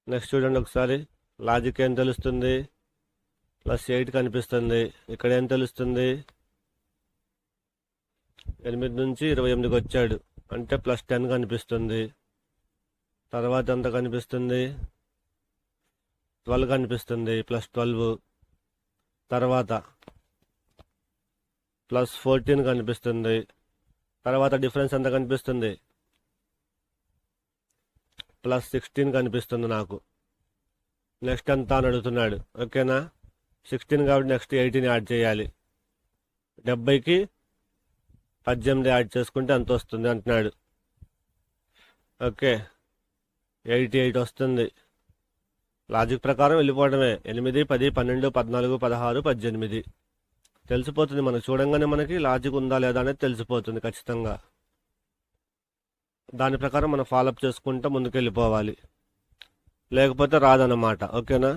Next చూడండి ఒకసారి. Logic ఏం తెలుస్తుంది? +8 కనిపిస్తుంది. ఇక్కడ ఏం తెలుస్తుంది? 8 నుంచి 28కి వచ్చాడు అంటే +10 కనిపిస్తుంది. తర్వాత ఎంత కనిపిస్తుంది? 12 కనిపిస్తుంది, +12. తర్వాత +14 కనిపిస్తుంది. తర్వాత డిఫరెన్స్ ఎంత కనిపిస్తుంది? +16 కనిపిస్తుంది నాకు. నెక్స్ట్ ఎంత అని అడుగుతున్నాడు. ఓకేనా? 16 కాబట్టి నెక్స్ట్ 18 యాడ్ చేయాలి. 70కి 18 యాడ్ చేసుకుంటే ఎంత వస్తుంది అంటున్నాడు. ఓకే, 88 వస్తుంది. లాజిక్ ప్రకారం వెళ్ళిపోవడమే. 8, 10, 12, 14, 16, 18 తెలిసిపోతుంది మనకు. చూడంగానే మనకి లాజిక్ ఉందా లేదా అనేది తెలిసిపోతుంది ఖచ్చితంగా. దాని ప్రకారం మనం ఫాలోఅప్ చేసుకుంటూ ముందుకు వెళ్ళిపోవాలి, లేకపోతే రాదన్నమాట. ఓకేనా?